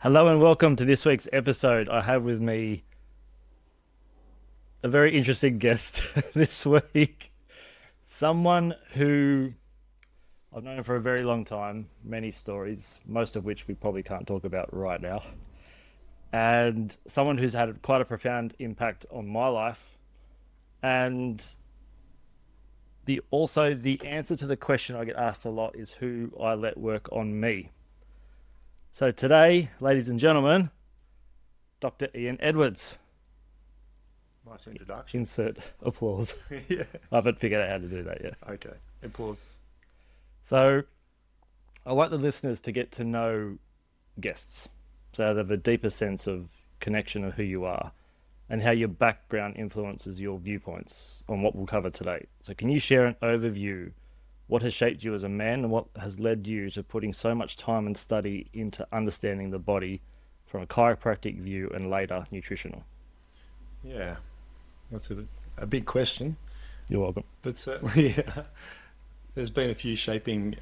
Hello and welcome to this week's episode. I have with me a very interesting guest this week. Someone who I've known for a very long time, many stories, most of which we probably can't talk about right now. And someone who's had quite a profound impact on my life. And the answer to the question I get asked a lot is who I let work on me. So today, ladies and gentlemen, Dr. Ian Edwards. Nice introduction. Insert applause. Yeah. I haven't figured out how to do that yet. Okay. Applause. So I like the listeners to get to know guests so they have a deeper sense of connection of who you are and how your background influences your viewpoints on what we'll cover today. So can you share an overview? What has shaped you as a man and what has led you to putting so much time and study into understanding the body from a chiropractic view and later nutritional? Yeah. That's a big question, You're welcome. but certainly there's been a few shaping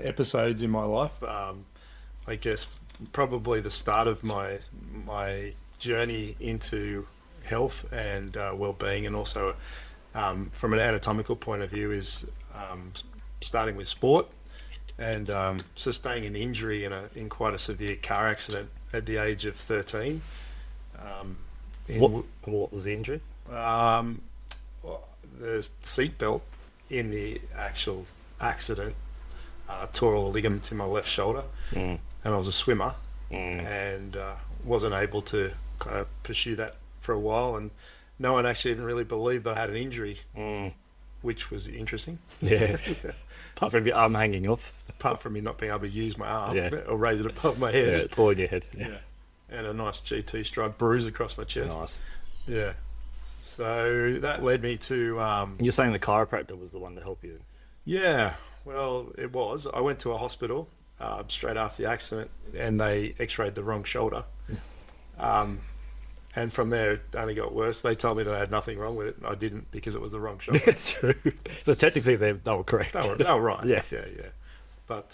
episodes in my life. I guess probably the start of my journey into health and well-being, and also from an anatomical point of view, is starting with sport and sustaining an injury in quite a severe car accident at the age of 13. What was the injury? The seatbelt in the actual accident tore a ligament in my left shoulder, and I was a swimmer and wasn't able to kind of pursue that for a while, and no one actually even really believed I had an injury, which was interesting. Yeah. Apart from your arm hanging off. Apart from me not being able to use my arm Yeah. or raise it above my Yeah, head. it's all in your head. Yeah. And a nice GT stripe bruise across my chest. Nice. Yeah. So that led me to You're saying the chiropractor was the one to help you? yeah, well, it was. I went to a hospital straight after the accident, and they x-rayed the wrong shoulder. And from there, it only got worse. They told me that I had nothing wrong with it. I didn't, because it was the wrong shoulder. True. So technically they were correct. They were right. Yeah. Yeah. But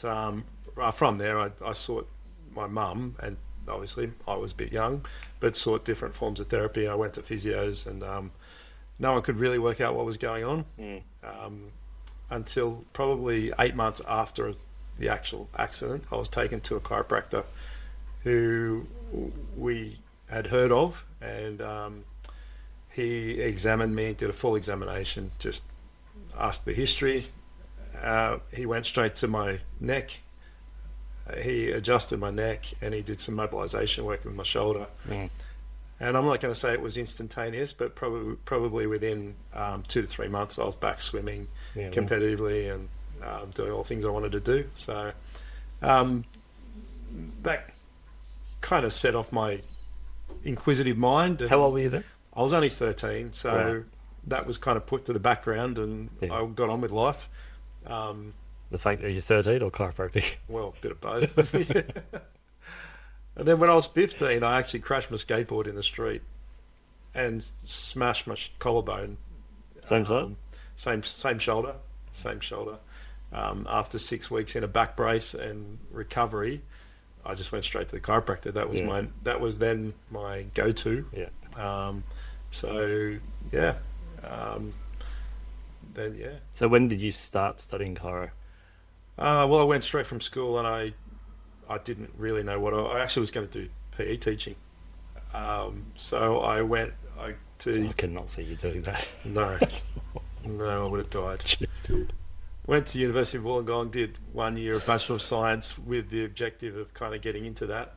from there, I sought my mum, and obviously I was a bit young, but sought different forms of therapy. I went to physios, and no one could really work out what was going on until probably 8 months after the actual accident. I was taken to a chiropractor who we had heard of, and he examined me, did a full examination, just asked the history. He went straight to my neck. He adjusted my neck, and he did some mobilization work with my shoulder. And I'm not going to say it was instantaneous, but probably within 2 to 3 months I was back swimming competitively and doing all the things I wanted to do. So that kind of set off my inquisitive mind. How old were you then? I was only 13, so Right. that was kind of put to the background, and I got on with life. The fact that you're 13 or chiropractic? Well, a bit of both. And then when I was 15, I actually crashed my skateboard in the street and smashed my collarbone. Same side? Same shoulder. After 6 weeks in a back brace and recovery, I just went straight to the chiropractor. That was then my go-to. Yeah. So when did you start studying chiro? Well, I went straight from school, and I didn't really know what I actually was going to do PE teaching. So I cannot see you doing that. no, I would have died. Went to University of Wollongong, did 1 year of Bachelor of Science with the objective of kind of getting into that,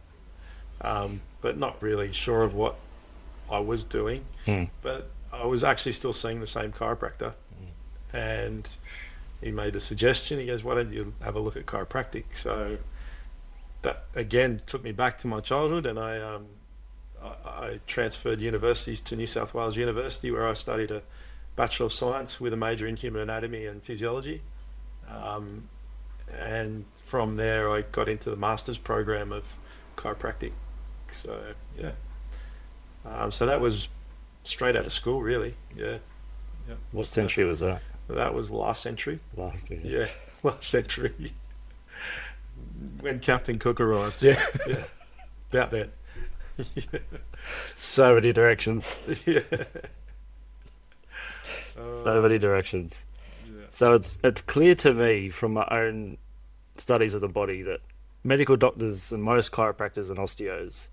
but not really sure of what I was doing. But I was actually still seeing the same chiropractor, and he made the suggestion. He goes, "Why don't you have a look at chiropractic?" So that again took me back to my childhood, and I transferred universities to New South Wales University, where I studied a Bachelor of Science with a major in human anatomy and physiology. And from there, I got into the master's program of chiropractic. So so that was straight out of school, really. Yeah. What century was that? That was last century. Last year. Yeah, last century. When Captain Cook arrived. Yeah. Yeah. about then. So many directions. Yeah. So many directions. Yeah. So it's clear to me from my own studies of the body that medical doctors and most chiropractors and osteos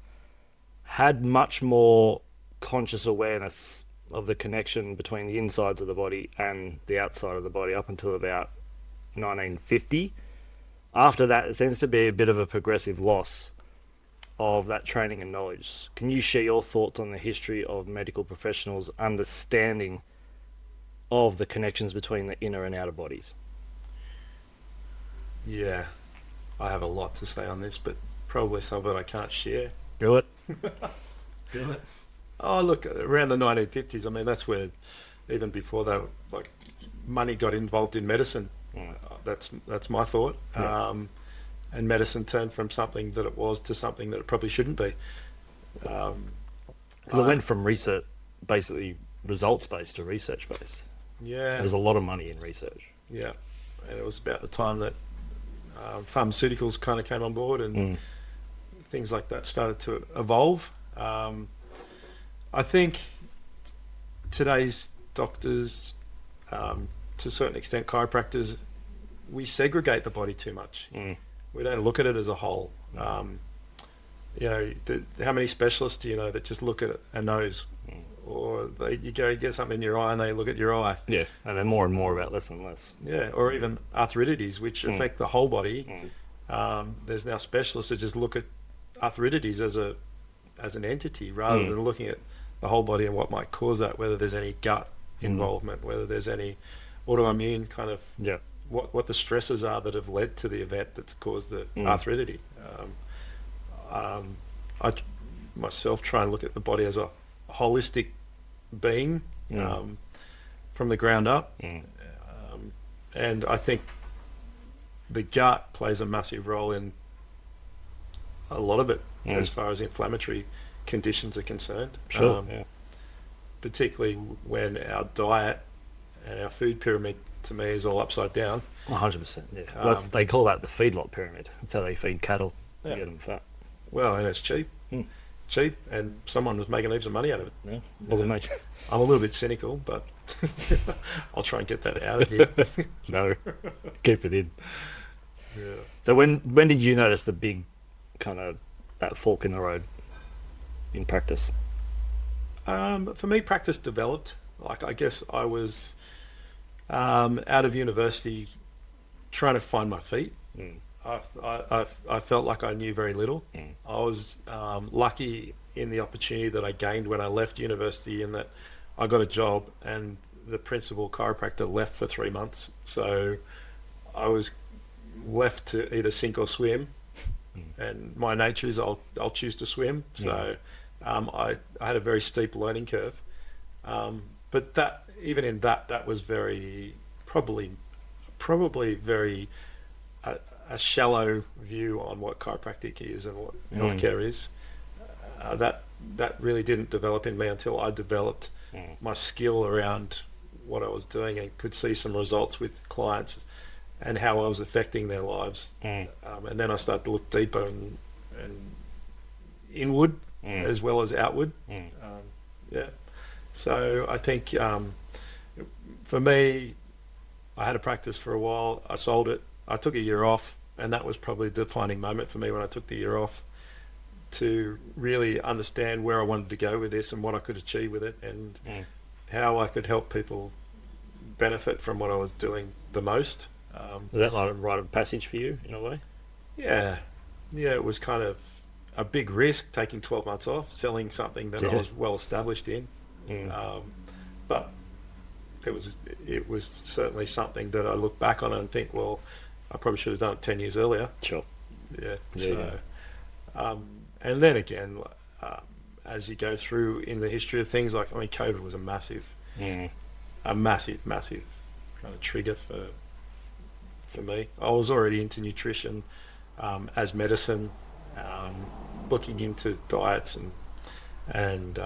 had much more conscious awareness of the connection between the insides of the body and the outside of the body up until about 1950. After that, it seems to be a bit of a progressive loss of that training and knowledge. Can you share your thoughts on the history of medical professionals' understanding of the connections between the inner and outer bodies? Yeah, I have a lot to say on this, but probably some of it I can't share. Do it. Do it. Oh, look, around the 1950s, I mean, that's where, even before that, like, money got involved in medicine. That's my thought. Yeah. And medicine turned from something that it was to something that it probably shouldn't be. Because it went from research, basically results-based to research-based. Yeah. There's a lot of money in research. Yeah. And it was about the time that pharmaceuticals kind of came on board and things like that started to evolve. I think today's doctors, to a certain extent chiropractors, we segregate the body too much. We don't look at it as a whole. You know, how many specialists do you know that just look at a nose? Or you go get something in your eye and they look at your eye. Yeah, and then more and more about less and less. Yeah, or even arthritides, which affect the whole body. There's now specialists that just look at arthritides as an entity rather than looking at the whole body and what might cause that, whether there's any gut involvement, whether there's any autoimmune kind of what the stresses are that have led to the event that's caused the arthritic. I myself try and look at the body as a holistic being from the ground up, and I think the gut plays a massive role in a lot of it as far as inflammatory conditions are concerned. Sure. Particularly when our diet and our food pyramid, to me, is all upside down. 100%. Yeah. They call that the feedlot pyramid. That's how they feed cattle to get them fat. Well, and it's cheap. Cheap, and someone was making heaps of money out of it. Yeah. Well, the nature. I'm a little bit cynical, but I'll try and get that out of here. No, keep it in. Yeah. So when did you notice the big kind of that fork in the road in practice? For me, practice developed. Like, I guess I was out of university trying to find my feet. I felt like I knew very little. I was lucky in the opportunity that I gained when I left university, in that I got a job and the principal chiropractor left for 3 months. So I was left to either sink or swim. And my nature is I'll choose to swim. So I had a very steep learning curve. But that, even in that was very probably very a shallow view on what chiropractic is and what healthcare is. That really didn't develop in me until I developed my skill around what I was doing and could see some results with clients and how I was affecting their lives. And then I started to look deeper and inward as well as outward. So I think for me, I had a practice for a while. I sold it. I took a year off, and that was probably the defining moment for me when I took the year off, to really understand where I wanted to go with this and what I could achieve with it, and how I could help people benefit from what I was doing the most. Was that like a rite of passage for you in a way? Yeah, it was kind of a big risk, taking 12 months off, selling something that I was well established in. But it was certainly something that I look back on and think, well, I probably should have done it 10 years earlier. Sure. And then again, as you go through in the history of things, like, I mean, COVID was a massive kind of trigger for me. I was already into nutrition as medicine, looking into diets and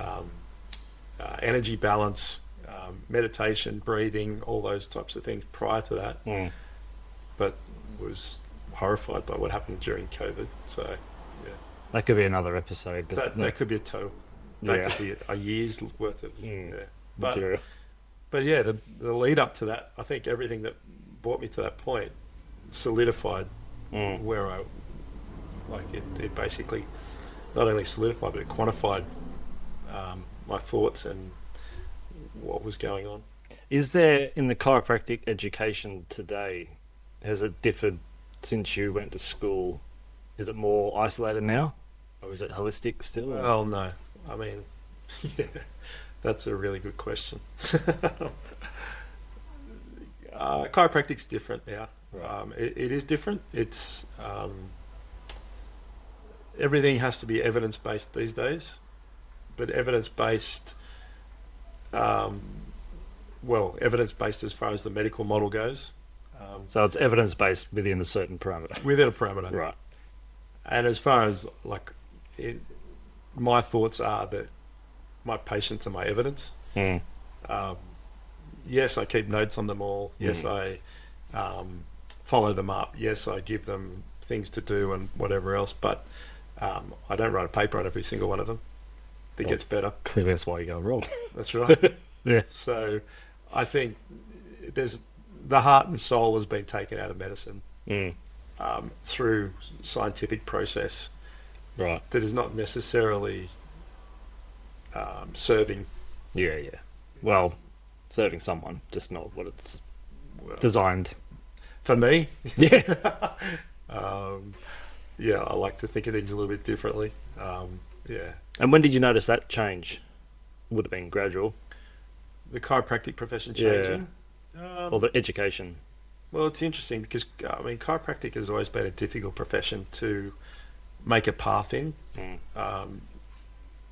energy balance, meditation, breathing, all those types of things prior to that. But was horrified by what happened during COVID. So, That could be another episode. That could be that could be a year's worth of material. But yeah, the lead up to that, I think everything that brought me to that point solidified where I it basically not only solidified but it quantified my thoughts and what was going on. Is there, in the chiropractic education today, has it differed since you went to school? Is it more isolated now, or is it holistic still? Well, no. I mean, yeah, that's a really good question. Chiropractic's different now. Right. It is different. It's everything has to be evidence-based these days, but evidence-based, evidence-based as far as the medical model goes. So it's evidence-based within a certain parameter. Within a parameter. Right. And as far as my thoughts are that my patients are my evidence. Yes, I keep notes on them all. Yes, I follow them up. Yes, I give them things to do and whatever else. But I don't write a paper on every single one of them. It gets better. Clearly, that's why you go wrong. That's right. Yeah. So I think the heart and soul has been taken out of medicine through scientific process. Right. That is not necessarily serving. Yeah. Well, serving someone, just not what it's designed. For me, Yeah. yeah, I like to think of things a little bit differently. Yeah. And when did you notice that change? Would have been gradual. The chiropractic profession changing. Or the education. Well, it's interesting because, I mean, chiropractic has always been a difficult profession to make a path in.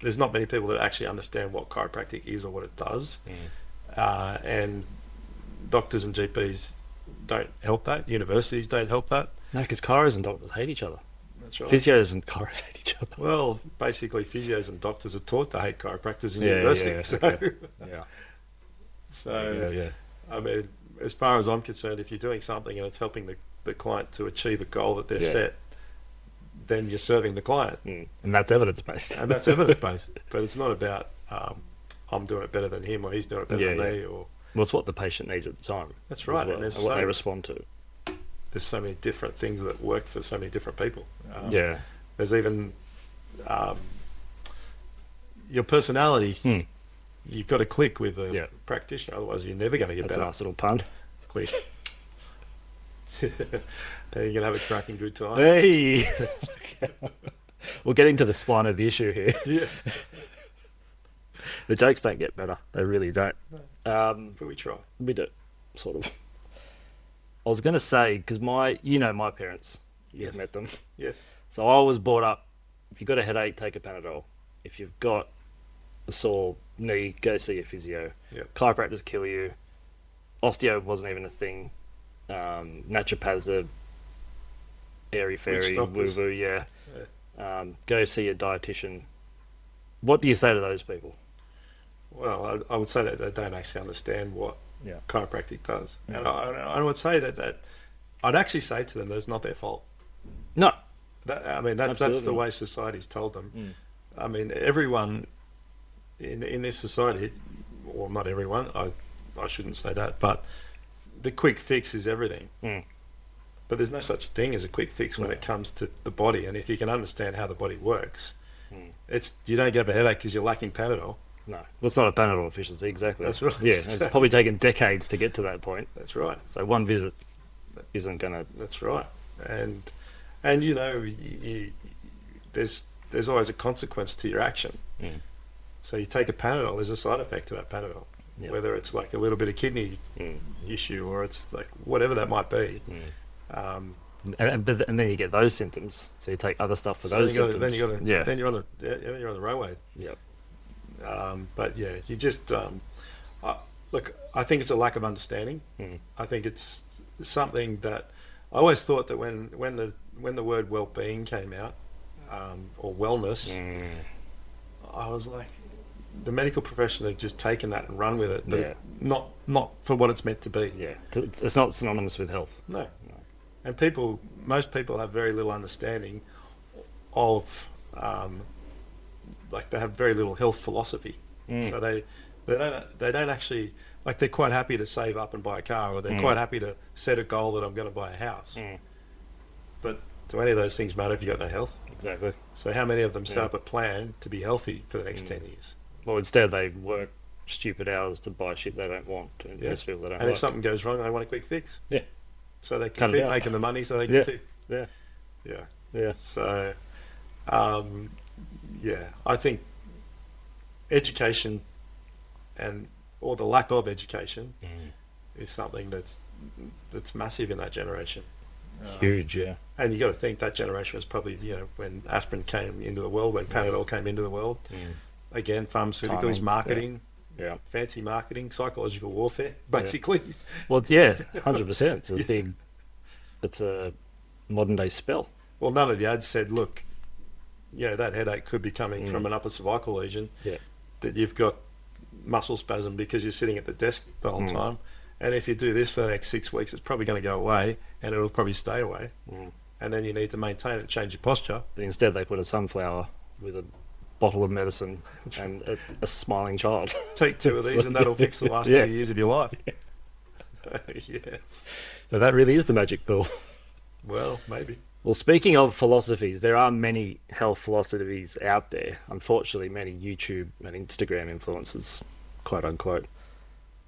There's not many people that actually understand what chiropractic is or what it does. And doctors and GPs don't help that. Universities don't help that. No, because chiros and doctors hate each other. That's right. Physios and chiros hate each other. Well, basically, physios and doctors are taught to hate chiropractors in university. Yeah. So, I mean, as far as I'm concerned, if you're doing something and it's helping the client to achieve a goal that they're set, then you're serving the client. And that's evidence-based. And that's evidence-based. But it's not about I'm doing it better than him or he's doing it better than me. Or well, it's what the patient needs at the time. That's right. Well, and what they respond to. There's so many different things that work for so many different people. There's even your personality. You've got to click with a practitioner, otherwise you're never going to get better. That's a nice little pun. Click. And you're going to have a cracking good time. Hey! We're getting to the spine of the issue here. Yeah. The jokes don't get better. They really don't. But we try. We do, sort of. I was going to say, because my parents. You've met them. Yes. So I was brought up, if you've got a headache, take a Panadol. If you've got a sore knee, go see a physio. Yep. Chiropractors kill you. Osteo wasn't even a thing. Naturopaths are airy-fairy, woo-woo, go see a dietitian. What do you say to those people? Well, I would say that they don't actually understand what chiropractic does. And I would say that I'd actually say to them that it's not their fault. No. That's the way society's told them. I mean, everyone in this society, well, not everyone, I shouldn't say that, but the quick fix is everything. But there's no such thing as a quick fix when it comes to the body. And if you can understand how the body works, you don't get a headache because you're lacking Panadol. No. Well, it's not a Panadol efficiency, exactly. That's right. Yeah, it's probably taken decades to get to that point. That's right. So one visit isn't going to... That's right. And you know, there's always a consequence to your action. So you take a Panadol, there's a side effect to that Panadol. Whether it's like a little bit of kidney issue or it's like whatever that might be. And then you get those symptoms, so you take other stuff for those symptoms. Then you're on the roadway. Yep. But yeah, you just look. I think it's a lack of understanding. I think it's something that I always thought that when the word well-being came out or wellness, I was like, the medical profession have just taken that and run with it, but not for what it's meant to be. Yeah, it's not synonymous with health. No. And most people have very little understanding of like they have very little health philosophy. So they don't actually, like, they're quite happy to save up and buy a car, or they're quite happy to set a goal that I'm going to buy a house. But do any of those things matter if you've got no health? Exactly. So how many of them set up a plan to be healthy for the next 10 years? Well, instead they work stupid hours to buy shit they don't want, to invest people they don't And like. if something goes wrong, they want a quick fix. Yeah. So they can Cut it keep out. making the money so they can keep... Yeah. Yeah. Yeah. So, I think education or the lack of education is something that's massive in that generation. Huge, yeah. And you got to think that generation was probably, when aspirin came into the world, when Panadol came into the world. Again, pharmaceuticals, Timing, marketing, Yeah. fancy marketing, psychological warfare, basically. Well, yeah, 100%. It's a big, it's a modern day spell. Well, none of the ads said, look, that headache could be coming from an upper cervical lesion, that you've got muscle spasm because you're sitting at the desk the whole time. And if you do this for the next 6 weeks, it's probably going to go away, and it'll probably stay away. And then you need to maintain it, change your posture. But instead, they put a sunflower with a bottle of medicine and a smiling child. Take 2 of these, and that'll fix the last 2 years of your life. Yes. So that really is the magic pill. Well, maybe. Well, speaking of philosophies, there are many health philosophies out there. Unfortunately, many YouTube and Instagram influencers, quote unquote.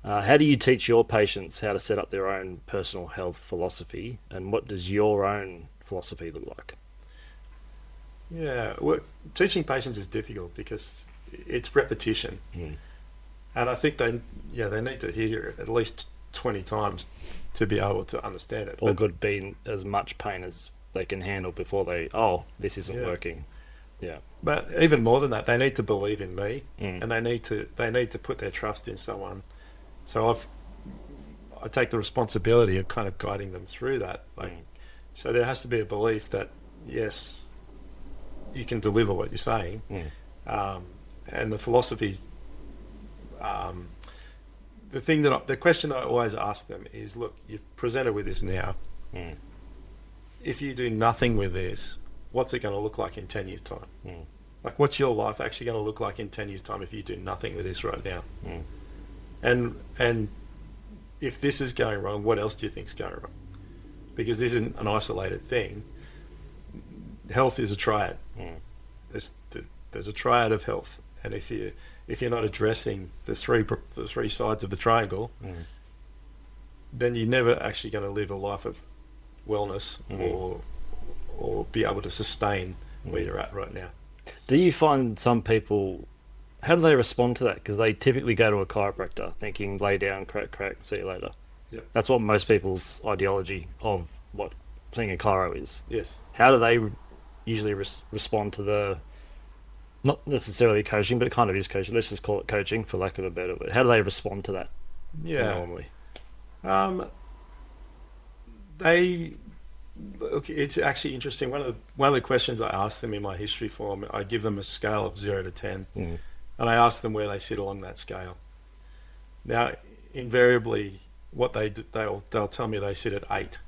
How do you teach your patients how to set up their own personal health philosophy, and what does your own philosophy look like? Yeah, well, teaching patients is difficult because it's repetition, and I think they need to hear it at least 20 times to be able to understand it. Or could be in as much pain as they can handle before this isn't working. Yeah. But even more than that, they need to believe in me, and they need to put their trust in someone. So I take the responsibility of kind of guiding them through that. So there has to be a belief that yes, you can deliver what you're saying, and the philosophy. The question that I always ask them is, look, you've presented with this now. If you do nothing with this, what's it going to look like in 10 years' time? Like, what's your life actually going to look like in 10 years' time if you do nothing with this right now? And if this is going wrong, what else do you think is going wrong? Because this isn't an isolated thing. Health is a triad. There's a triad of health, and if you're not addressing the three sides of the triangle, then you're never actually going to live a life of wellness or be able to sustain where you're at right now. Do you find some people, how do they respond to that? Because they typically go to a chiropractor thinking, lay down, crack, see you later. Yep. That's what most people's ideology of what seeing a chiro is. Yes. How do they usually respond to the, not necessarily coaching, but it kind of is coaching. Let's just call it coaching for lack of a better word. How do they respond to that normally? Look, it's actually interesting. One of the questions I ask them in my history form, I give them a scale of 0 to 10, and I ask them where they sit along that scale. Now, invariably, what they'll tell me they sit at 8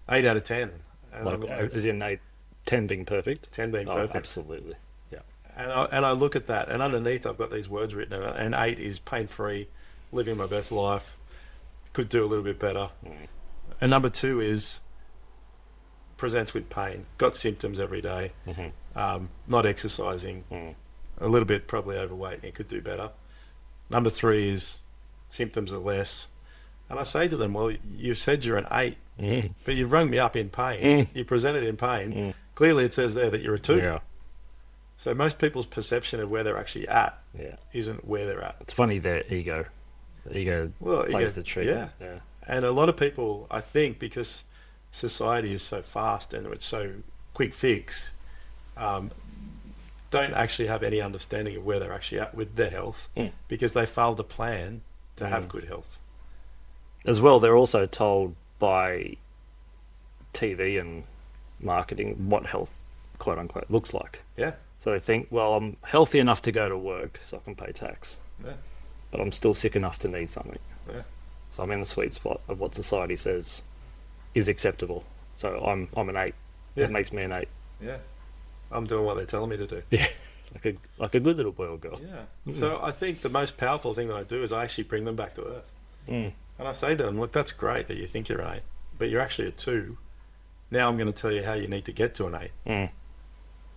out of 10. And Is in 8, 10 being perfect? 10 being perfect. Absolutely. Yeah. And I look at that, and underneath I've got these words written, and 8 is pain-free, living my best life, could do a little bit better. And number 2 is presents with pain, got symptoms every day, not exercising, a little bit probably overweight, and could do better. Number 3 is symptoms are less. And I say to them, well, you've said you're an 8, but you've rung me up in pain. You presented in pain. Clearly it says there that you're a 2. Yeah. So most people's perception of where they're actually at isn't where they're at. It's funny, their ego. The ego plays the trick. Yeah. And a lot of people, I think, because society is so fast and it's so quick fix, don't actually have any understanding of where they're actually at with their health, because they failed to plan to have good health. As well, they're also told by TV and marketing what health, quote unquote, looks like. Yeah. So they think, well, I'm healthy enough to go to work so I can pay tax, but I'm still sick enough to need something. Yeah. So I'm in the sweet spot of what society says is acceptable. So I'm an 8. Yeah. That makes me an 8. Yeah. I'm doing what they're telling me to do. Yeah, like a good little boy or girl. Yeah. So I think the most powerful thing that I do is I actually bring them back to earth. Mm. And I say to them, look, that's great that you think you're 8, but you're actually a 2. Now I'm going to tell you how you need to get to an 8. Mm.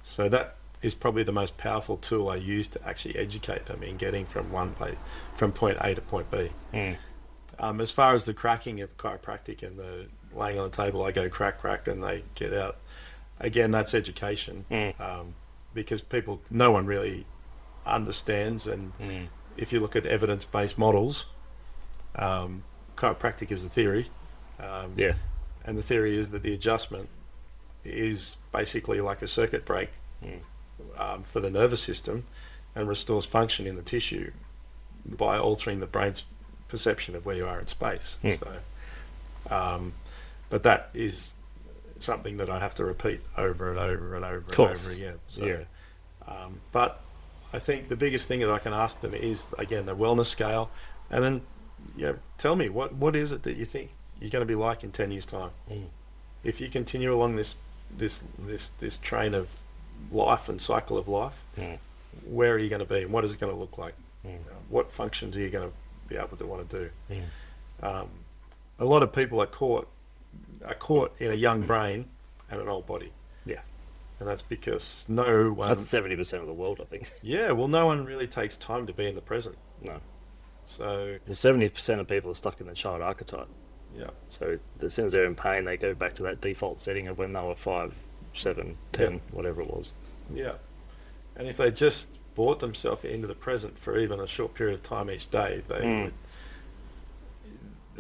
So that is probably the most powerful tool I use to actually educate them in getting from point A to point B. Mm. As far as the cracking of chiropractic and the laying on the table, I go crack, crack, and they get out. Again, that's education, because no one really understands. And if you look at evidence-based models, chiropractic is the theory. And the theory is that the adjustment is basically like a circuit break for the nervous system and restores function in the tissue by altering the brain's perception of where you are in space. So, but that is something that I have to repeat over and over and over and over again. So, but I think the biggest thing that I can ask them is, again, the wellness scale, and then tell me what is it that you think you're going to be like in 10 years' time. If you continue along this train of life and cycle of life, where are you going to be, and what is it going to look like? What functions are you going to be able to want to do? A lot of people are caught in a young brain and an old body. Yeah. And that's because no one... That's 70% of the world, I think. Yeah, well, no one really takes time to be in the present. No. So... Well, 70% of people are stuck in the child archetype. Yeah. So as soon as they're in pain, they go back to that default setting of when they were 5, 7, 10, whatever it was. Yeah. And if they just brought themselves into the present for even a short period of time each day, the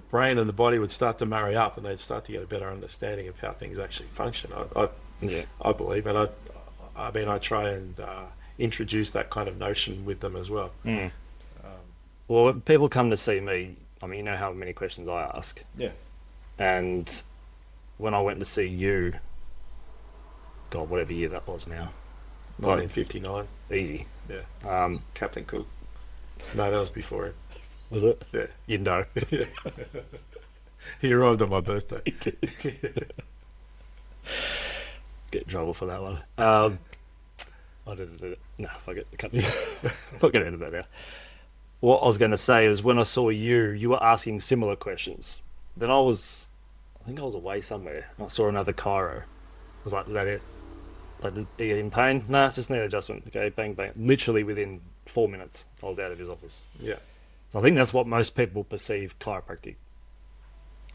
brain and the body would start to marry up, and they'd start to get a better understanding of how things actually function. I believe, and I mean, I try and introduce that kind of notion with them as well. Well, when people come to see me, I mean, you know how many questions I ask. Yeah. And when I went to see you, God, whatever year that was now. 1959. Easy. Yeah. Captain Cook. No, that was before it. Was it? Yeah. You know. Yeah. He arrived on my birthday. He did. Get in trouble for that one. I didn't do it. No, I get the company. Not going to end that now. What I was going to say is, when I saw you were asking similar questions. Then I think I was away somewhere. And I saw another chiro. I was like, is that it? Like, are you in pain? Nah, just need adjustment. Okay, bang, bang. Literally within 4 minutes, I was out of his office. Yeah. So I think that's what most people perceive chiropractic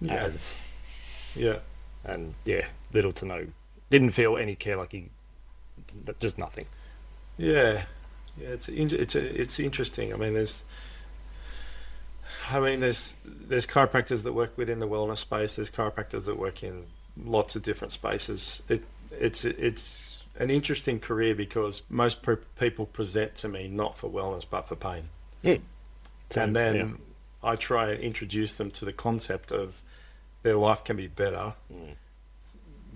as. Yeah. And little to no. Didn't feel any care, just nothing. Yeah. Yeah, it's interesting. I mean, there's chiropractors that work within the wellness space. There's chiropractors that work in lots of different spaces. It's an interesting career because most people present to me not for wellness but for pain. And then I try and introduce them to the concept of their life can be better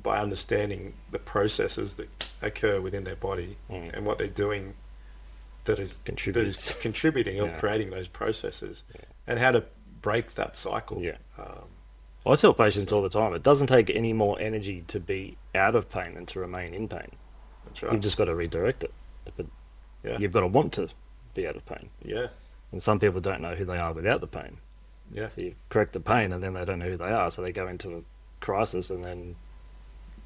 by understanding the processes that occur within their body and what they're doing that is contributing or creating those processes, and how to break that cycle. I tell patients all the time, it doesn't take any more energy to be out of pain than to remain in pain. That's right. You've just got to redirect it. But you've got to want to be out of pain. Yeah. And some people don't know who they are without the pain. Yeah. So you correct the pain, and then they don't know who they are, so they go into a crisis, and then...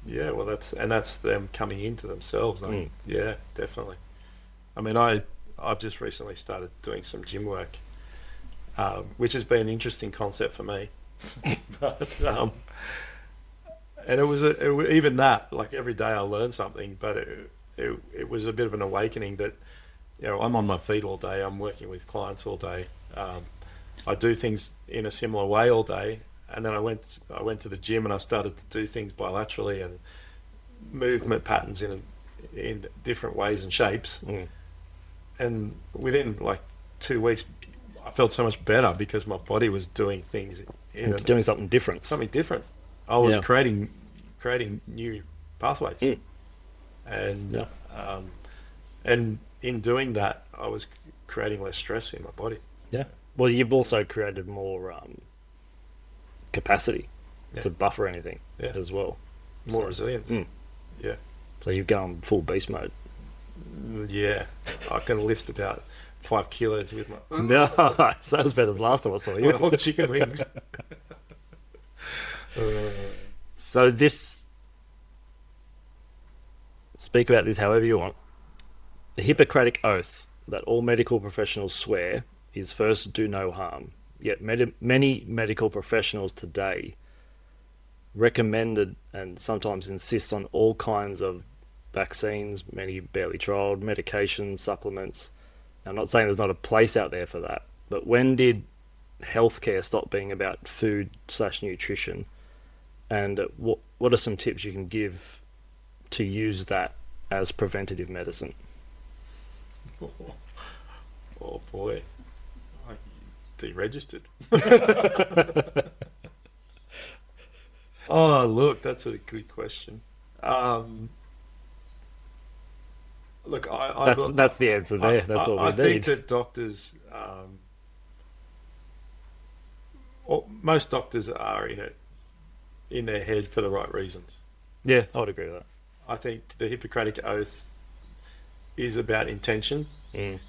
Yeah, well, that's them coming into themselves. I mean, yeah, definitely. I mean, I've just recently started doing some gym work, which has been an interesting concept for me. But, and it was even that, like, every day I learn something, but it was a bit of an awakening that, I'm on my feet all day. I'm working with clients all day. I do things in a similar way all day. And then I went to the gym and I started to do things bilaterally and movement patterns in different ways and shapes. And within like 2 weeks, I felt so much better because my body was doing things doing something different. I was creating new pathways, and in doing that, I was creating less stress in my body. Yeah. Well, you've also created more capacity to buffer anything as well. More resilience. Yeah. So you've gone full beast mode. Yeah, I can lift about 5 kilos with my No, so that was better than last time I saw you. old chicken wings. Uh, So this, speak about this however you want. The Hippocratic oath that all medical professionals swear is first do no harm. Yet many medical professionals today recommended and sometimes insist on all kinds of vaccines, many barely trialed, medications, supplements. I'm not saying there's not a place out there for that, but when did healthcare stop being about food slash nutrition? And what are some tips you can give to use that as preventative medicine? oh boy, I deregistered. Oh, look, that's a good question. Look, That's the answer there. That's all we I think need. that doctors, or most doctors are in it in their head for the right reasons. Yeah, I would agree with that. I think the Hippocratic Oath is about intention, Mm.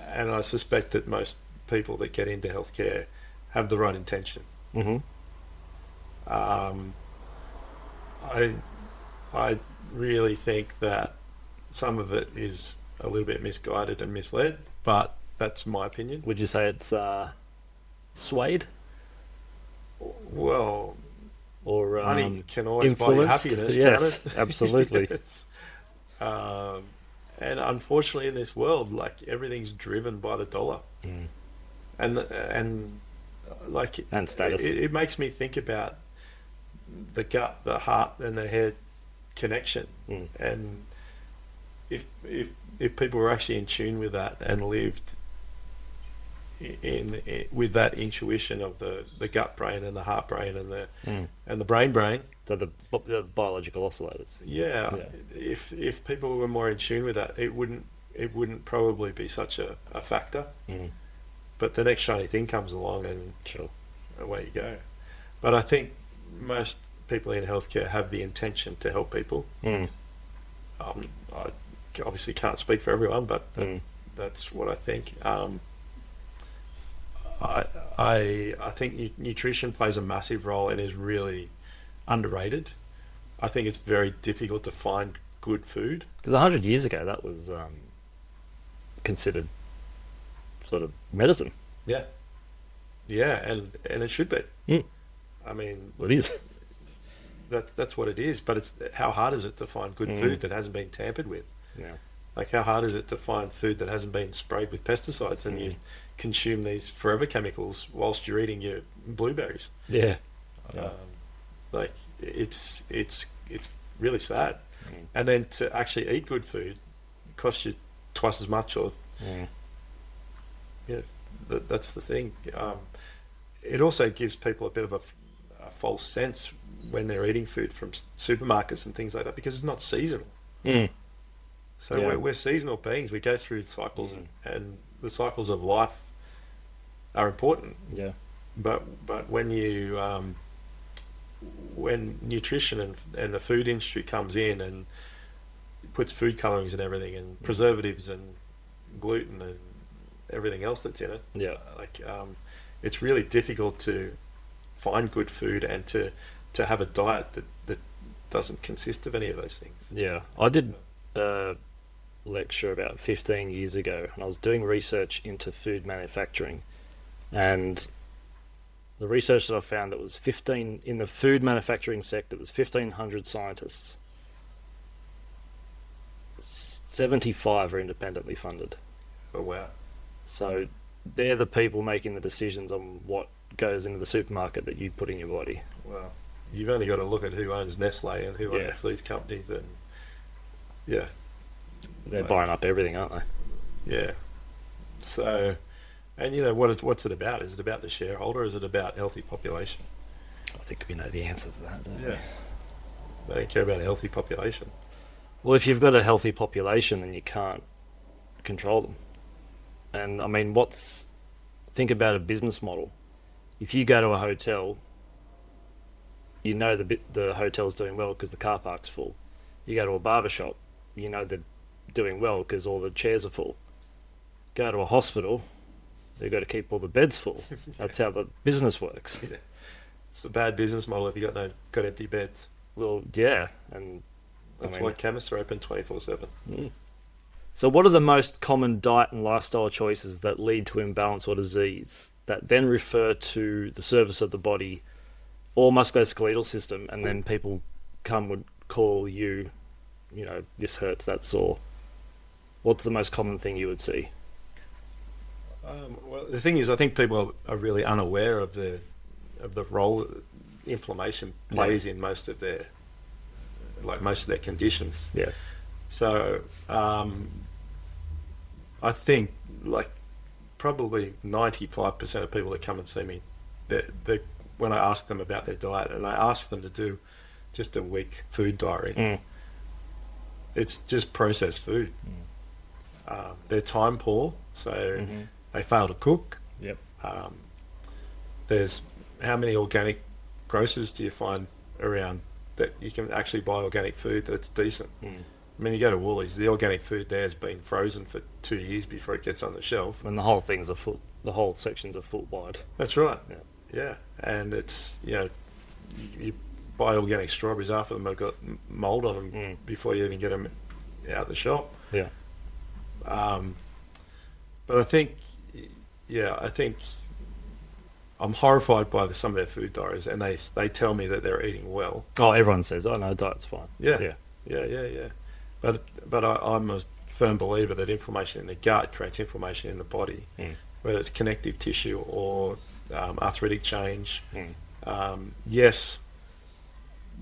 and I suspect that most people that get into healthcare have the right intention. Mm-hmm. Um, I I really think that some of it is a little bit misguided and misled, but that's my opinion. Would you say it's swayed Well, or money can always buy you influenced? happiness, Yes, can't it? absolutely. Yes. Um, and unfortunately, in this world, like everything's driven by the dollar, Mm. and like And status. it makes me think about the gut, the heart, and the head connection, Mm. and if people were actually in tune with that and lived in with that intuition of the gut brain and the heart brain Mm. and the brain, So the biological oscillators. yeah, Yeah. if people were more in tune with that, it wouldn't probably be such a factor. Mm. But the next shiny thing comes along and Sure. away you go. But I think most people in healthcare have the intention to help people. Mm. I obviously can't speak for everyone, but Mm. that's what I think. I think nutrition plays a massive role and is really underrated. I think it's very difficult to find good food. Because 100 years ago, that was considered sort of medicine. Yeah, yeah, and it should be. Mm. I mean, Well, it is. that's what it is. But it's how hard is it to find good Mm. food that hasn't been tampered with? Yeah. Like how hard is it to find food that hasn't been sprayed with pesticides and you consume these forever chemicals whilst you're eating your blueberries? Yeah. Yeah. Like it's really sad. Mm. And then to actually eat good food costs you twice as much, or Mm. that's the thing. It also gives people a bit of a false sense when they're eating food from supermarkets and things like that because it's not seasonal. Mm. So Yeah. we're seasonal beings. We go through cycles, Mm. and the cycles of life are important. Yeah. But when nutrition and the food industry comes in and puts food colorings and everything and preservatives and gluten and everything else that's in it, Yeah. it's really difficult to find good food and to have a diet that doesn't consist of any of those things. Yeah. I did a lecture about 15 years ago, and I was doing research into food manufacturing. And the research that I found, that was 15 in the food manufacturing sector, was 1,500 scientists. 75 are independently funded. Oh wow! So they're the people making the decisions on what goes into the supermarket that you put in your body. Wow! You've only got to look at who owns Nestle and who Yeah. owns these companies, and yeah, They're Right. buying up everything, aren't they? yeah. So, and what's it about? Is it about the shareholder? Is it about healthy population? I think we know the answer to that, don't we? They don't care about a healthy population. Well, if you've got a healthy population, then you can't control them. And I mean, think about a business model. If you go to a hotel, you know the hotel's doing well because the car park's full. You go to a barber shop, you know they're doing well because all the chairs are full. Go to a hospital, they've got to keep all the beds full. That's how the business works. Yeah. It's a bad business model if you got empty beds. Well, yeah, and That's why chemists are open 24/7. So what are the most common diet and lifestyle choices that lead to imbalance or disease that then refer to the service of the body or musculoskeletal system, and then people would call you, this hurts, that sore? What's the most common thing you would see? Well, the thing is, I think people are really unaware of the role that inflammation plays in most of their conditions. Yeah. So I think probably 95% of people that come and see me, when I ask them about their diet, and I ask them to do just a week food diary, it's just processed food. They're time poor, so they fail to cook. Yep. There's how many organic grocers do you find around that you can actually buy organic food that's decent? I mean, you go to Woolies, the organic food there has been frozen for 2 years before it gets on the shelf. And the whole section's a foot wide. That's right. Yeah. Yeah. And it's, you buy organic strawberries, half of them have got mold on them before you even get them out the shop. Yeah. But I think I'm horrified by some of their food diaries, and they tell me that they're eating well. Oh, everyone says, "Oh no, diet's fine." Yeah. But I'm a firm believer that inflammation in the gut creates inflammation in the body, whether it's connective tissue or arthritic change. Yes,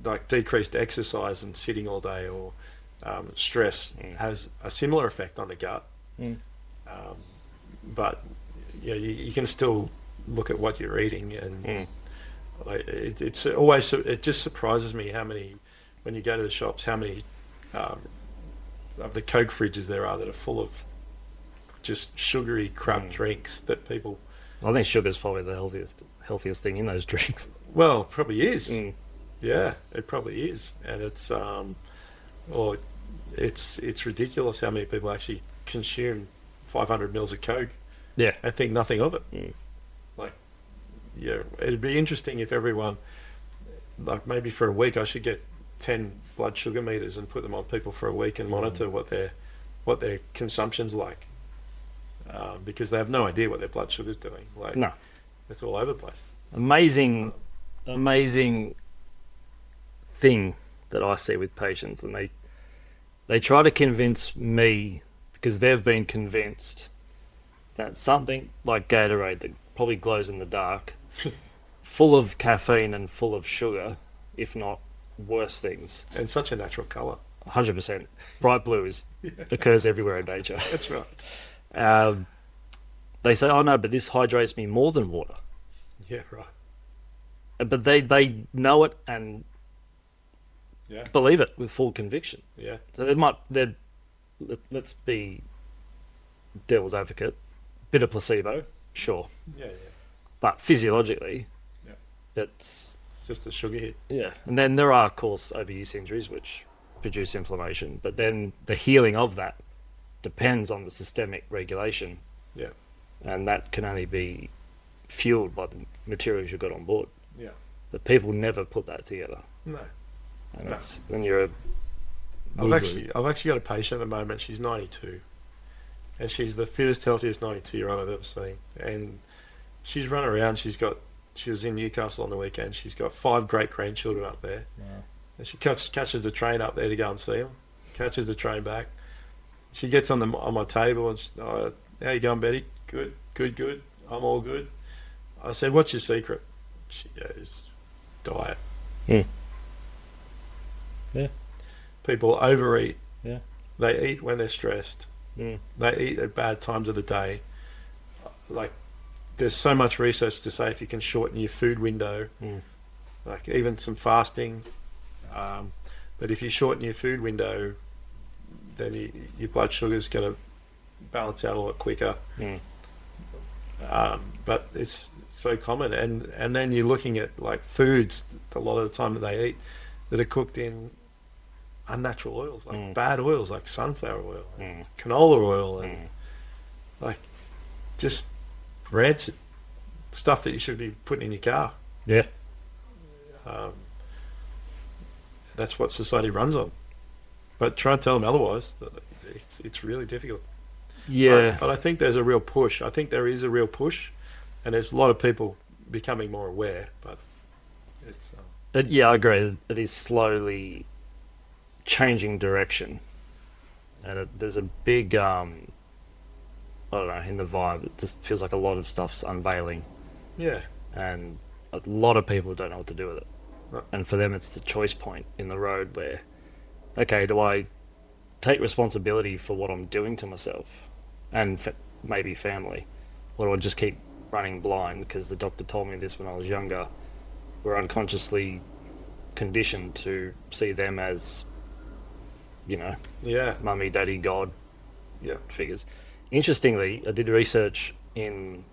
like decreased exercise and sitting all day or stress has a similar effect on the gut. But you can still look at what you're eating, and it just surprises me how many, when you go to the shops, how many of the Coke fridges there are that are full of just sugary crap drinks that people. I think sugar's probably the healthiest thing in those drinks. Well, it probably is. Yeah, it probably is, and it's ridiculous how many people actually consume 500 mils of Coke. Yeah, and think nothing of it. It'd be interesting if everyone, maybe for a week, I should get 10 blood sugar meters and put them on people for a week and monitor what their consumption's like, because they have no idea what their blood sugar's doing. No, it's all over the place. Amazing thing that I see with patients, and they try to convince me because they've been convinced that something like Gatorade that probably glows in the dark, full of caffeine and full of sugar, if not worse things. And such a natural colour. 100%. Bright blue occurs everywhere in nature. That's right. They say, oh no, but this hydrates me more than water. Yeah, right. But they know it and believe it with full conviction. Yeah. So let's be devil's advocate. Bit of placebo, sure. Yeah. But physiologically, it's just a sugar hit. Yeah. And then there are, of course, overuse injuries which produce inflammation. But then the healing of that depends on the systemic regulation. Yeah. And that can only be fueled by the materials you've got on board. Yeah. But people never put that together. No. And that's when you're I've actually got a patient at the moment. She's 92. And she's the fittest, healthiest 92-year-old I've ever seen. And she's run around. She was in Newcastle on the weekend. She's got 5 great grandchildren up there. Wow. And she catches the train up there to go and see them. Catches the train back. She gets on my table and she, "Oh, how you going, Betty?" Good. I'm all good. I said, "What's your secret?" She goes, "Diet." Yeah. People overeat. Yeah. They eat when they're stressed. They eat at bad times of the day. There's so much research to say if you can shorten your food window, even some fasting, but if you shorten your food window, then your blood sugar is going to balance out a lot quicker. But it's so common, and then you're looking at foods a lot of the time that they eat that are cooked in unnatural oils, like Mm. bad oils, like sunflower oil, Mm. canola oil, and Mm. like just rancid stuff that you should be putting in your car. Yeah. Um, that's what society runs on. But try and tell them otherwise. It's really difficult. Yeah. But I think there's a real push. I think there is a real push, and there's a lot of people becoming more aware. But it's Yeah, I agree. It is slowly changing direction, and there's a big, I don't know, in the vibe. It just feels like a lot of stuff's unveiling, yeah, and a lot of people don't know what to do with it. Right. And for them, it's the choice point in the road where, okay, do I take responsibility for what I'm doing to myself and maybe family, or do I just keep running blind because the doctor told me this when I was younger? We're unconsciously conditioned to see them as, yeah, mummy, daddy, God yeah. figures. Interestingly, I did research in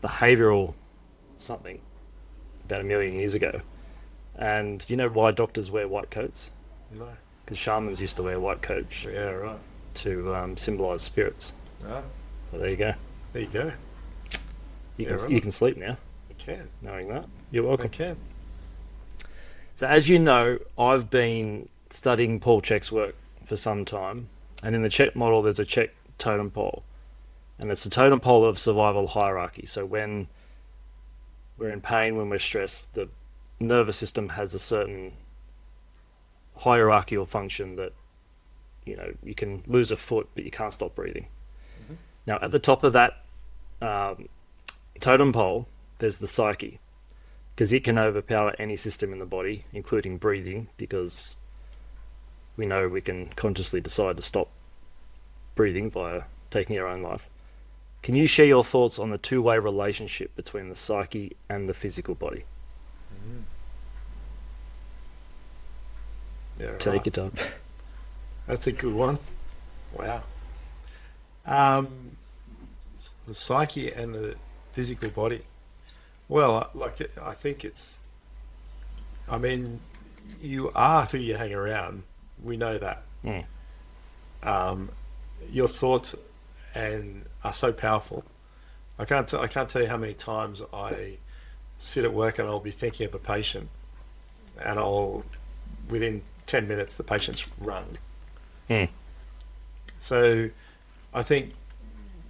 behavioral something about 1,000,000 years ago, and you know why doctors wear white coats? No, Because shamans used to wear white coats yeah, right. to symbolize spirits. Ah, So there you go. there you go. You Yeah, can right. you can sleep now, I can. knowing that. You're I welcome. can. So as you know, I've been studying Paul Chek's work for some time, and in the Chek model, there's a Chek totem pole, and it's a totem pole of survival hierarchy. So when we're in pain, when we're stressed, the nervous system has a certain hierarchical function that, you can lose a foot, but you can't stop breathing. Mhm. Now, at the top of that um, totem pole, there's the psyche, because it can overpower any system in the body, including breathing, because we know we can consciously decide to stop breathing by taking our own life. Can you share your thoughts on the two-way relationship between the psyche and the physical body? Mhm. Yeah, Take right. your time. That's a good one. Wow. Um, the psyche and the physical body. Well, I think it's. I mean, you are who you hang around. We know that. Mm. Um, your thoughts are so powerful. I can't tell you how many times I sit at work and I'll be thinking of a patient, and within 10 minutes the patient's run. Mm. So I think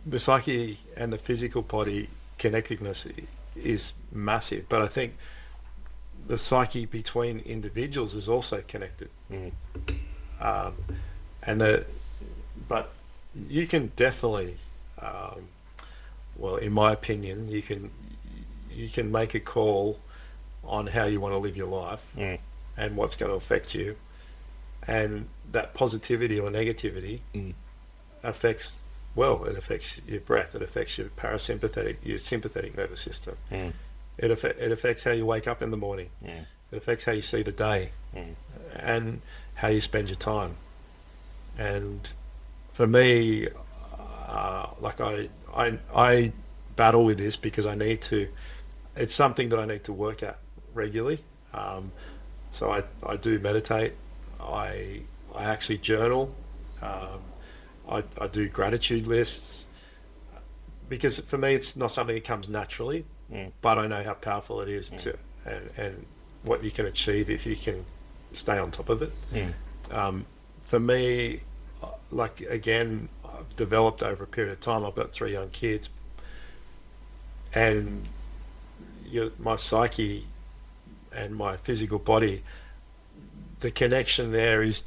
the psyche and the physical body connectedness is massive, but I think the psyche between individuals is also connected. Mm. Um, but you can definitely, well, in my opinion, you can make a call on how you want to live your life Mm. and what's going to affect you, and that positivity or negativity Mm. affects your breath, it affects your sympathetic nervous system. Mm. It affects how you wake up in the morning. Mm. It affects how you see the day, Mm. and how you spend your time. And for me, I battle with this because it's something that I need to work at regularly. So I do meditate. I actually journal. I do gratitude lists, because for me it's not something that comes naturally, but I know how powerful it is and what you can achieve if you can stay on top of it. For me, again, I've developed over a period of time. I've got 3 young kids, and my psyche and my physical body, the connection there is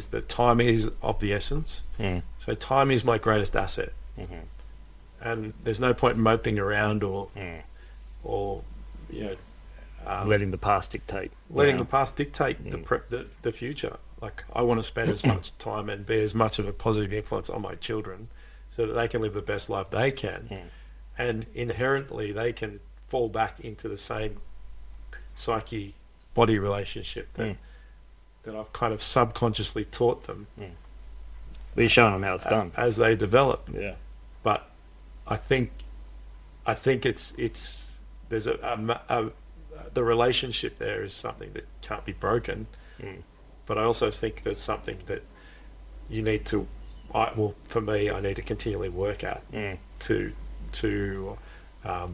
that time is of the essence. So time is my greatest asset, and there's no point in moping around or Letting the past dictate. letting the past dictate the future. Like, I want to spend as much time and be as much of a positive influence on my children so that they can live the best life they can. And inherently they can fall back into the same psyche body relationship that I've kind of subconsciously taught them We're showing them how it's done. as they develop. Yeah. But I think it's there's the relationship there is something that can't be broken. but I also think there's something that you need to, for me, I need to continually work at to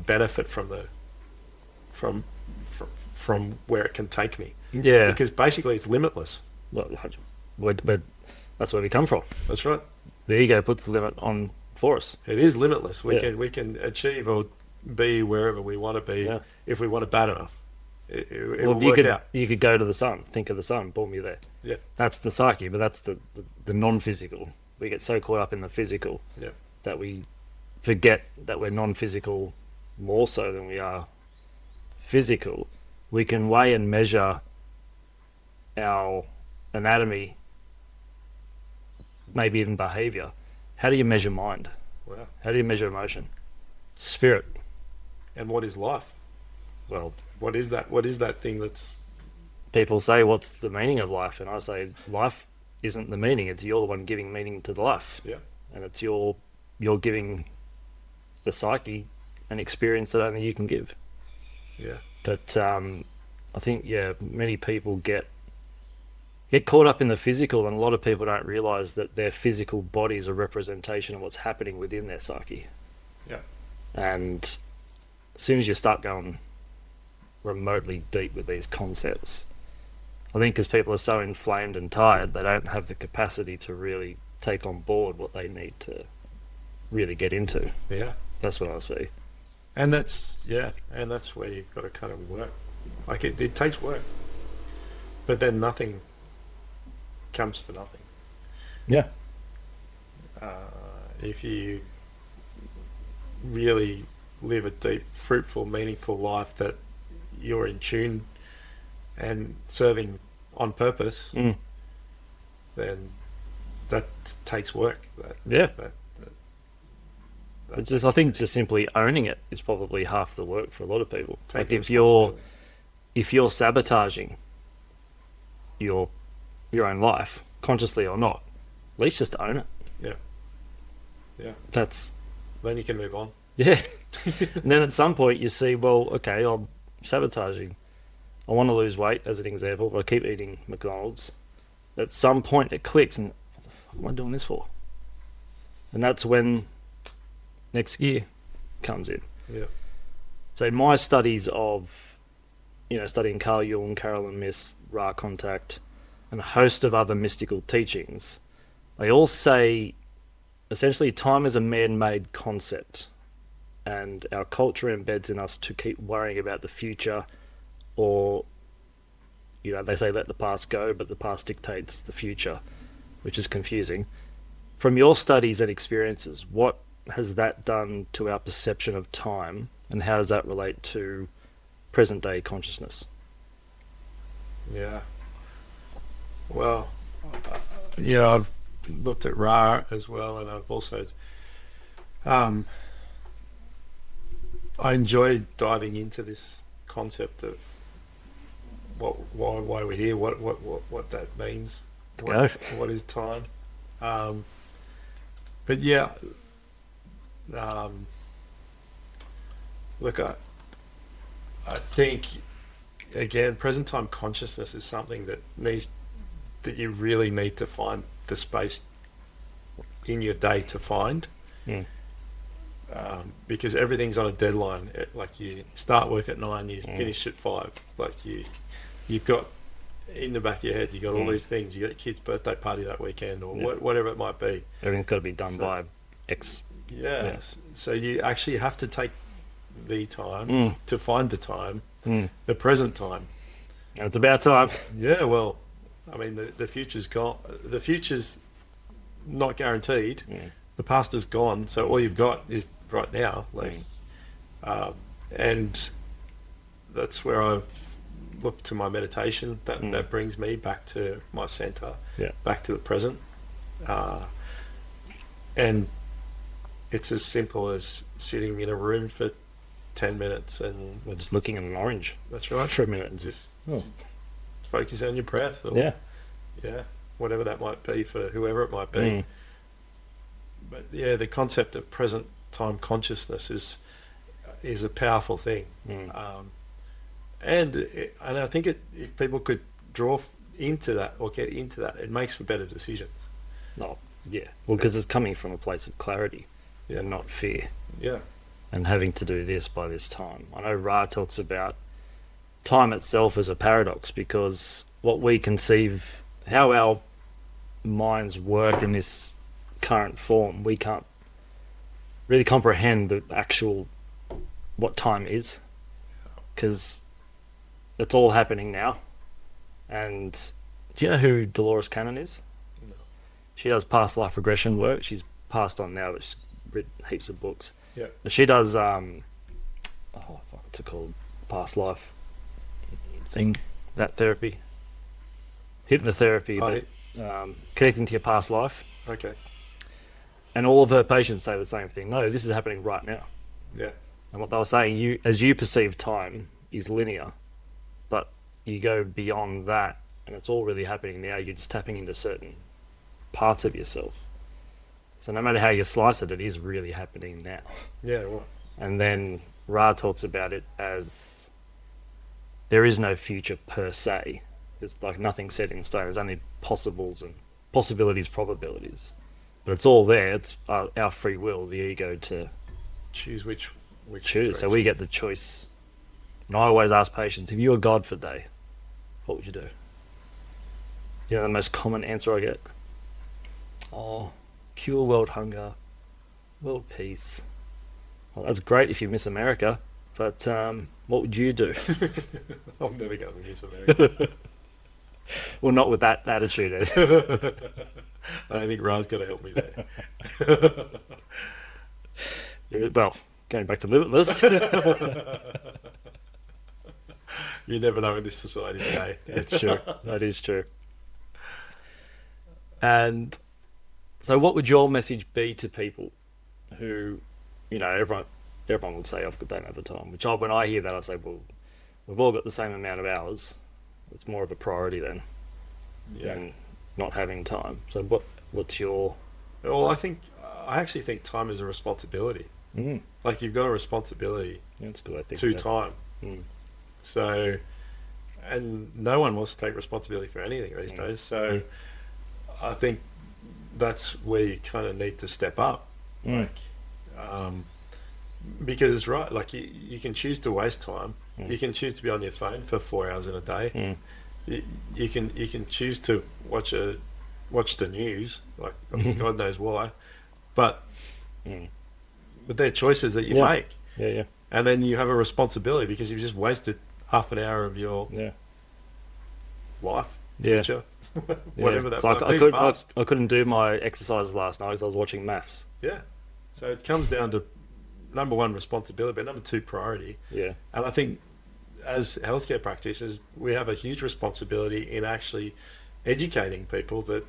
benefit from from where it can take me. Yeah. Because basically it's limitless. Well, but that's where we come from. That's right. The ego puts the limit on for us. It is limitless. We Yeah. can achieve or be wherever we want to be if we want it bad enough. It will work out. You could go to the sun, think of the sun, boom, you're there. Yeah. That's the psyche, but that's the non-physical. We get so caught up in the physical that we forget that we're non-physical more so than we are physical. We can weigh and measure our anatomy, maybe even behavior. How do you measure mind? Wow. How do you measure emotion? Spirit. And what is life? Well, what is that? What is that thing that's... People say, what's the meaning of life? And I say, life isn't the meaning. It's you're the one giving meaning to the life. Yeah. And it's you're giving the psyche an experience that only you can give. Yeah. But I think, many people get caught up in the physical, and a lot of people don't realise that their physical body is a representation of what's happening within their psyche. Yeah. And as soon as you start going remotely deep with these concepts, I think because people are so inflamed and tired, they don't have the capacity to really take on board what they need to really get into. Yeah. That's what I see. And that's where you've got to kind of work. Like it takes work. But then nothing comes for nothing. Yeah. If you really live a deep, fruitful, meaningful life that you're in tune and serving on purpose, then that takes work. I think just simply owning it is probably half the work for a lot of people. Like if you're sabotaging your own life, consciously or not, at least just own it. Yeah. Yeah. Then you can move on. Yeah. And then at some point you see, well, okay, I'm sabotaging. I want to lose weight, as an example, but I keep eating McDonald's. At some point it clicks, and what the fuck am I doing this for? And that's when next gear comes in. Yeah. So in my studies of, studying Carl Jung, Carolyn Myss, Ra Contact, and a host of other mystical teachings, they all say essentially time is a man-made concept, and our culture embeds in us to keep worrying about the future, or they say let the past go, but the past dictates the future, which is confusing. From your studies and experiences, what has that done to our perception of time, and how does that relate to present day consciousness? Yeah. Well, I've looked at Ra as well, and I've also I enjoy diving into this concept of why we're here, what that means, what is time. But yeah, look, I think again, present time consciousness is something that you really need to find the space in your day to find. Because everything's on a deadline. Like you start work at 9, you finish at 5. Like you've got in the back of your head, you got all these things. You got a kid's birthday party that weekend, or whatever it might be. Everything's got to be done by X. Yes. So you actually have to take the time to find the time, the present time. And it's about time. Yeah. Well, I mean, the future's gone. The future's not guaranteed. The past is gone. So all you've got is right now. And that's where I've looked to my meditation. That brings me back to my center, back to the present. And it's as simple as sitting in a room for 10 minutes and just looking at an orange. That's right. For a minute and just focus on your breath. Or, whatever that might be for whoever it might be. But yeah, the concept of present time consciousness is a powerful thing. And I think if people could draw into that or get into that, it makes for better decisions. Oh, yeah. Well, because it's coming from a place of clarity and not fear. Yeah. And having to do this by this time. I know Ra talks about time itself as a paradox, because what we conceive, how our minds work in this current form, we can't really comprehend the actual what time is, because it's all happening now. And do you know who Dolores Cannon is? No. She does past life regression work. She's passed on now, but she's written heaps of books. Yeah. She does what's it called? Past life thing. That therapy. Hypnotherapy, but connecting to your past life. Okay. And all of her patients say the same thing. No, this is happening right now. Yeah. And what they were saying, as you perceive time is linear, but you go beyond that and it's all really happening now. You're just tapping into certain parts of yourself. So no matter how you slice it, it is really happening now. Yeah. Well. And then Ra talks about it as there is no future per se. There's like nothing set in stone. There's only possibles and possibilities, probabilities. But it's all there. It's our free will, the ego, to Choose which choose. So we get the choice. And I always ask patients, if you were God for a day, what would you do? You know the most common answer I get? Oh, cure world hunger, world peace. Well, that's great if you miss America, but what would you do? I'm never going to miss America. Well, not with that attitude, Ed. I don't think Ra's going to help me there. Well, going back to Limitless. You never know in this society today. It's true. That is true. And so what would your message be to people who, you know, everyone would say, I've got don't have the time. Which when I hear that, I say, well, we've all got the same amount of hours. It's more of a priority then than not having time. So what's your... Well, I actually think time is a responsibility. Mm. Like you've got a responsibility That's good, I think. to time. Mm. So, and no one wants to take responsibility for anything these days. So I think that's where you kind of need to step up. Mm. Like, because it's right. Like you can choose to waste time. Mm. You can choose to be on your phone for 4 hours in a day. Mm. You can choose to watch the news. Like God knows why, but they're choices that you make. Yeah. And then you have a responsibility because you've just wasted half an hour of your life, future, whatever that might be. I couldn't do my exercises last night because I was watching maths. Yeah. So it comes down to number one, responsibility, but number two, priority. Yeah. And I think as healthcare practitioners, we have a huge responsibility in actually educating people that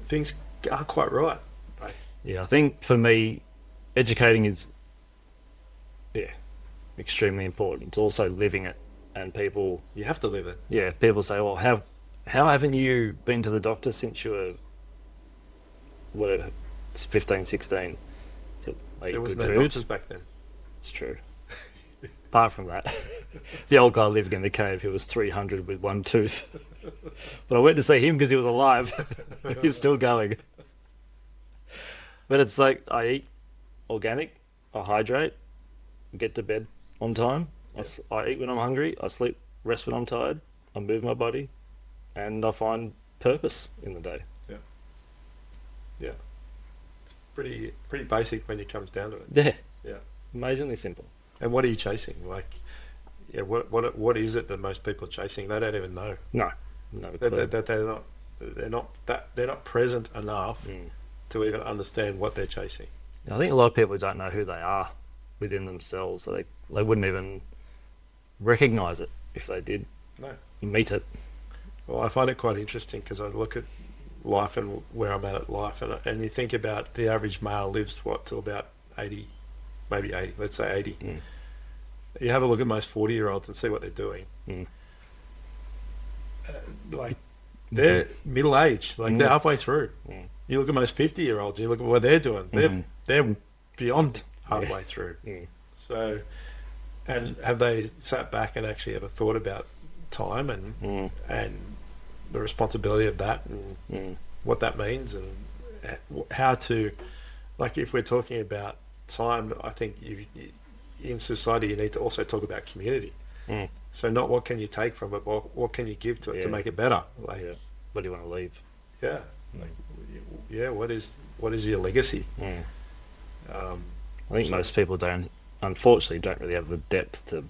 things are quite right. Yeah, I think for me, educating is extremely important. It's also living it, and people... You have to live it. Yeah, people say, well, how haven't you been to the doctor since you were, whatever, 15, 16? So, there was no doctors back then. It's true. Apart from that, the old guy living in the cave who was 300 with one tooth. But I went to see him because he was alive. He was still going. But it's like, I eat organic, I hydrate, get to bed on time, I eat when I'm hungry, I sleep, rest when I'm tired, I move my body, and I find purpose in the day. Yeah. It's pretty basic when it comes down to it. Yeah. Yeah. Amazingly simple. And what are you chasing? Like, what is it that most people are chasing? They don't even know. No. They're not present enough to even understand what they're chasing. I think a lot of people don't know who they are within themselves, so they wouldn't even recognize it if they did meet it. Well, I find it quite interesting because I look at life and where I'm at life, and you think about the average male lives till about 80, maybe 80, let's say 80. You have a look at most 40-year-olds and see what they're doing. Like they're middle age, like they're halfway through. You look at most 50-year-olds, you look at what they're doing. They're beyond halfway through. So, and have they sat back and actually ever thought about time and the responsibility of that and what that means, and how to, like, if we're talking about time, I think in society you need to also talk about community. So not what can you take from it, but what can you give to it to make it better. Like, what do you want to leave? What is your legacy? I think most people unfortunately don't really have the depth to.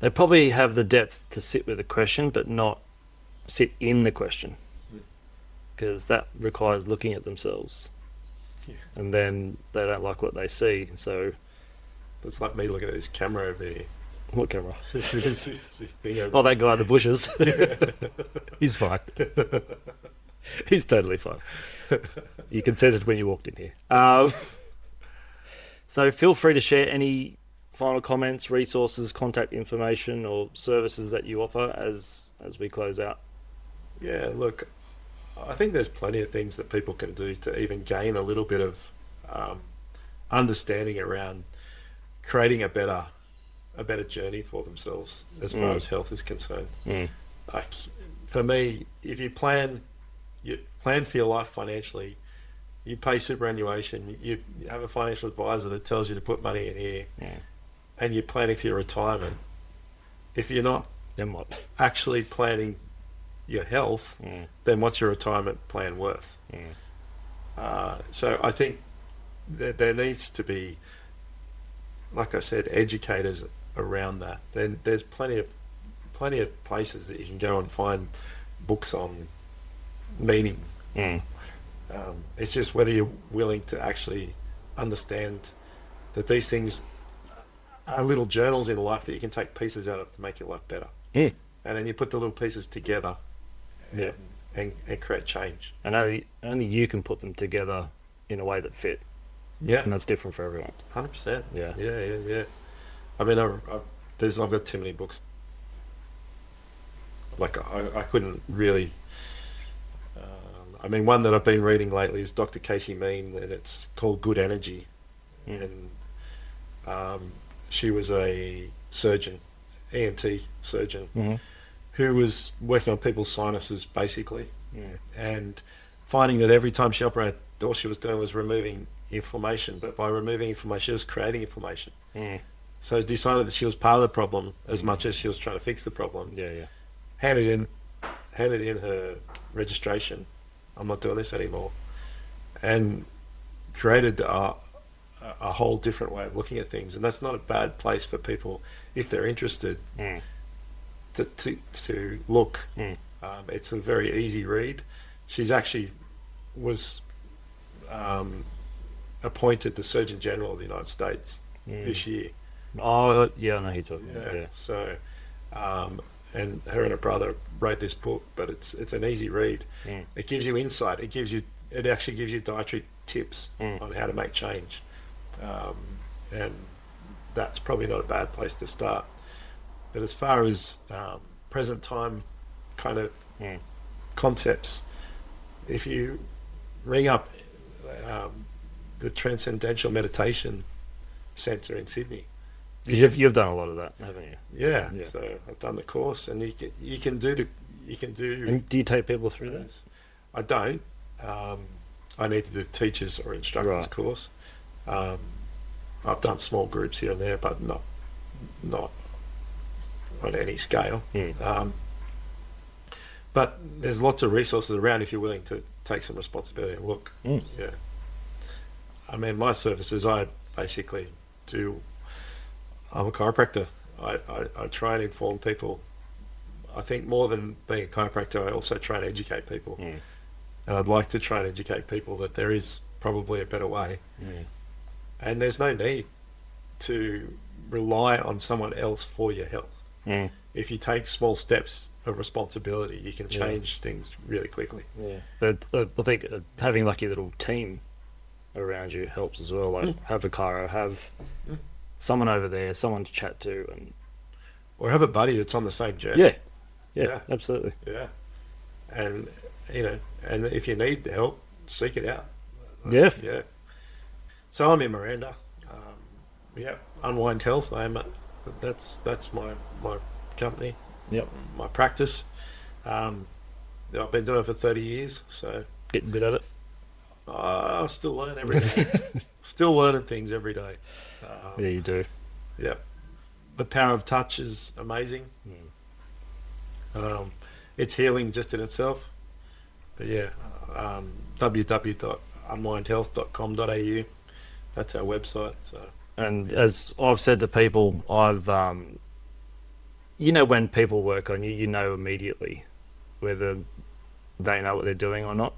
They probably have the depth to sit with the question, but not sit in the question, because that requires looking at themselves, and then they don't like what they see. So it's like me looking at this camera over here. What camera? This thing over that guy in the bushes. He's fine. He's totally fine. You consented when you walked in here. So feel free to share any final comments, resources, contact information, or services that you offer as we close out. Yeah, look, I think there's plenty of things that people can do to even gain a little bit of understanding around creating a better journey for themselves as far as health is concerned. Like, for me, if you plan for your life financially, you pay superannuation, you have a financial advisor that tells you to put money in here, and you're planning for your retirement. If you're not then what? actually planning your health, then what's your retirement plan worth? So I think that there needs to be, like I said, educators around that. Then there's plenty of places that you can go and find books on meaning. It's just whether you're willing to actually understand that these things are little journals in life that you can take pieces out of to make your life better. And then you put the little pieces together and create change. And only you can put them together in a way that fit. Yeah. And that's different for everyone. 100%. Yeah. I mean, I've got too many books. Like, I couldn't really... one that I've been reading lately is Dr. Casey Mean, and it's called Good Energy. And she was a surgeon, ENT surgeon, who was working on people's sinuses, basically. And finding that every time she operated, all she was doing was removing inflammation, but by removing inflammation, she was creating inflammation. So decided that she was part of the problem as much as she was trying to fix the problem. Handed in her registration. I'm not doing this anymore, and created a whole different way of looking at things. And that's not a bad place for people, if they're interested, to look. It's a very easy read. She's actually was appointed the Surgeon General of the United States this year. Oh, yeah, I know who you're talking about. Yeah. So, and her and her brother wrote this book, but it's an easy read. It gives you insight. It actually gives you dietary tips on how to make change, and that's probably not a bad place to start. But as far as present time kind of concepts, if you ring up the Transcendental Meditation Centre in Sydney. You've done a lot of that, haven't you? Yeah. So I've done the course, and you can do. And do you take people through this? I don't. I need to do the teachers or instructors course. I've done small groups here and there, but not on any scale. But there's lots of resources around if you're willing to take some responsibility and look. Yeah. I mean, my services, I basically do. I'm a chiropractor. I try and inform people. I think more than being a chiropractor, I also try and educate people. And I'd like to try and educate people that there is probably a better way. And there's no need to rely on someone else for your health. If you take small steps of responsibility, you can change things really quickly. But I think having like your little team around you helps as well. Like have a chiro, have someone over there, someone to chat to, or have a buddy that's on the same journey. Yeah, absolutely. Yeah, and and if you need help, seek it out. Yeah. So I'm in Miranda. Unwind Health. That's my company. Yep. My practice. I've been doing it for 30 years, so Getting good at it. I still learn every day. Still learning things every day. Yeah, you do. Yeah. The power of touch is amazing. It's healing just in itself. But yeah, www.unwindhealth.com.au. That's our website. So And as I've said to people, when people work on you, you know immediately whether they know what they're doing or not.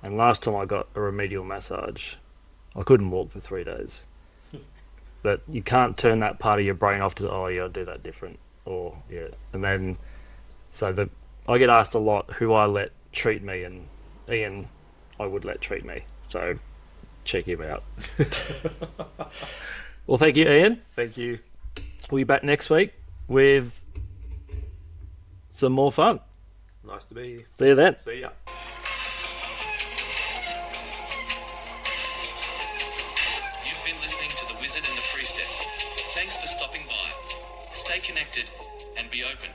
And last time I got a remedial massage, I couldn't walk for 3 days. But you can't turn that part of your brain off to, oh yeah, I'll do that different. Or, yeah. And then, I get asked a lot who I let treat me, and Ian, I would let treat me. So, check him out. Well, thank you, Ian. thank you. We'll be back next week with some more fun. Nice to be here. See you then. See ya. You've been listening to The Wizard and the Priestess. Thanks for stopping by. Stay connected and be open.